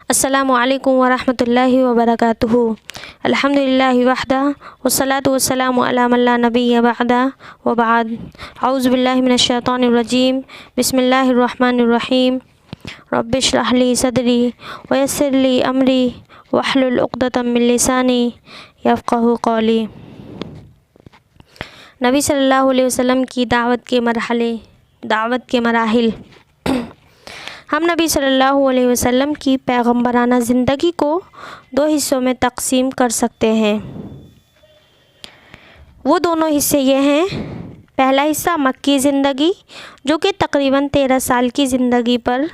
السلام علیکم ورحمۃ اللہ وبرکاتہ۔ الحمدللہ وحدہ والصلاۃ والسلام علی من لا نبی بعدہ وبعد۔ اعوذ باللہ من الشیطان الرجیم، بسم اللہ الرحمن الرحیم۔ رب اشرح لی صدری ویسر لی امری واحلل عقدۃ من لسانی یفقہوا قولی۔ نبی صلی اللہ علیہ وسلم کی دعوت کے مراحل۔ ہم نبی صلی اللہ علیہ وسلم کی پیغمبرانہ زندگی کو دو حصوں میں تقسیم کر سکتے ہیں۔ وہ دونوں حصے یہ ہیں: پہلا حصہ مکی زندگی، جو کہ تقریباً 13 سال کی زندگی پر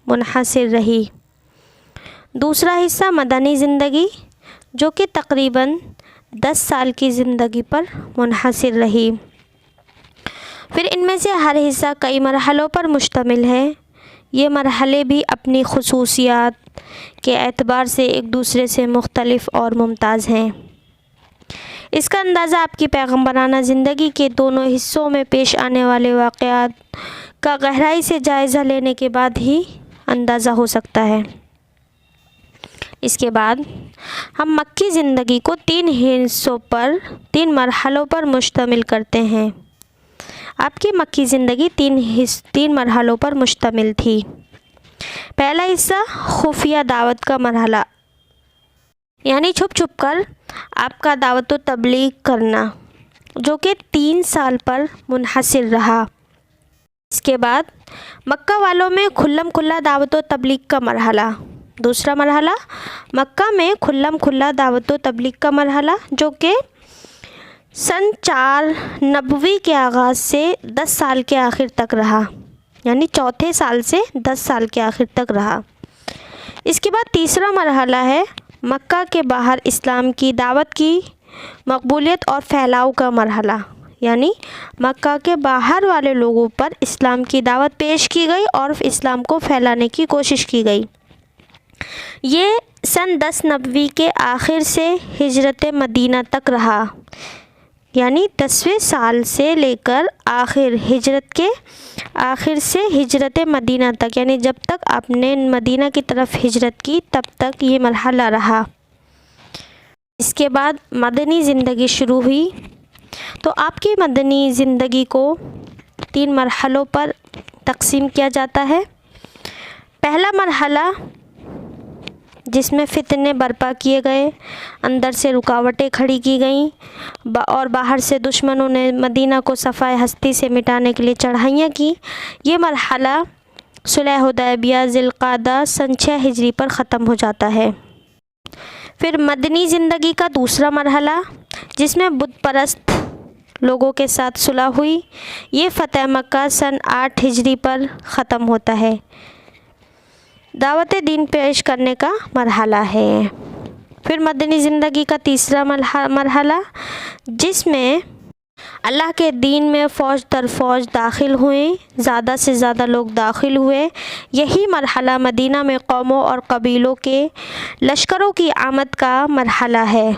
منحصر رہی۔ دوسرا حصہ مدنی زندگی، جو کہ تقریباً 10 سال کی زندگی پر منحصر رہی۔ پھر ان میں سے ہر حصہ کئی مرحلوں پر مشتمل ہے۔ یہ مرحلے بھی اپنی خصوصیات کے اعتبار سے ایک دوسرے سے مختلف اور ممتاز ہیں۔ اس کا اندازہ آپ کی پیغمبرانہ زندگی کے دونوں حصوں میں پیش آنے والے واقعات کا گہرائی سے جائزہ لینے کے بعد ہی اندازہ ہو سکتا ہے۔ اس کے بعد ہم مکی زندگی کو 3 مرحلوں پر مشتمل کرتے ہیں۔ آپ کی مکی زندگی 3 مرحلوں پر مشتمل تھی۔ پہلا حصہ خفیہ دعوت کا مرحلہ، یعنی چھپ چھپ کر آپ کا دعوت و تبلیغ کرنا، جو کہ 3 سال پر منحصر رہا۔ اس کے بعد مکہ والوں میں کھلم کھلا دعوت و تبلیغ کا مرحلہ۔ دوسرا مرحلہ مکہ میں کھلم کھلا دعوت و تبلیغ کا مرحلہ، جو کہ سن 4 نبوی کے آغاز سے 10 سال کے آخر تک رہا، یعنی چوتھے سال سے 10 سال کے آخر تک رہا۔ اس کے بعد تیسرا مرحلہ ہے مکہ کے باہر اسلام کی دعوت کی مقبولیت اور پھیلاؤ کا مرحلہ، یعنی مکہ کے باہر والے لوگوں پر اسلام کی دعوت پیش کی گئی اور اسلام کو پھیلانے کی کوشش کی گئی۔ یہ سن 10 نبوی کے آخر سے ہجرت مدینہ تک رہا، یعنی 10ویں سال سے لے کر ہجرت کے آخر سے ہجرت مدینہ تک، یعنی جب تک آپ نے مدینہ کی طرف ہجرت کی تب تک یہ مرحلہ رہا۔ اس کے بعد مدنی زندگی شروع ہوئی۔ تو آپ کی مدنی زندگی کو 3 مرحلوں پر تقسیم کیا جاتا ہے۔ پہلا مرحلہ جس میں فتنے برپا کیے گئے، اندر سے رکاوٹیں کھڑی کی گئیں اور باہر سے دشمنوں نے مدینہ کو صفائے ہستی سے مٹانے کے لیے چڑھائیاں کی، یہ مرحلہ صلح حدیبیہ ذی القعدہ سن 6 ہجری پر ختم ہو جاتا ہے۔ پھر مدنی زندگی کا دوسرا مرحلہ، جس میں بت پرست لوگوں کے ساتھ صلح ہوئی، یہ فتح مکہ سن 8 ہجری پر ختم ہوتا ہے۔ دعوت دین پیش کرنے کا مرحلہ ہے۔ پھر مدنی زندگی کا تیسرا مرحلہ، جس میں اللہ کے دین میں فوج در فوج داخل ہوئے، زیادہ سے زیادہ لوگ داخل ہوئے۔ یہی مرحلہ مدینہ میں قوموں اور قبیلوں کے لشکروں کی آمد کا مرحلہ ہے۔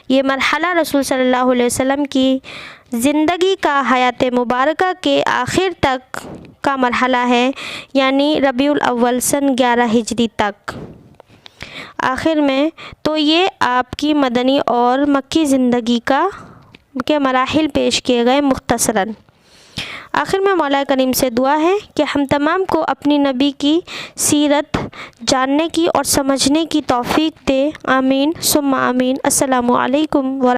یہ مرحلہ رسول صلی اللہ علیہ وسلم کی زندگی کا حیات مبارکہ کے آخر تک کا مرحلہ ہے، یعنی ربیع الاول سن 11 ہجری تک۔ آخر میں تو یہ آپ کی مدنی اور مکی زندگی کے مراحل پیش کیے گئے مختصراً۔ آخر میں مولا کریم سے دعا ہے کہ ہم تمام کو اپنی نبی کی سیرت جاننے کی اور سمجھنے کی توفیق دے۔ آمین ثم آمین۔ السلام علیکم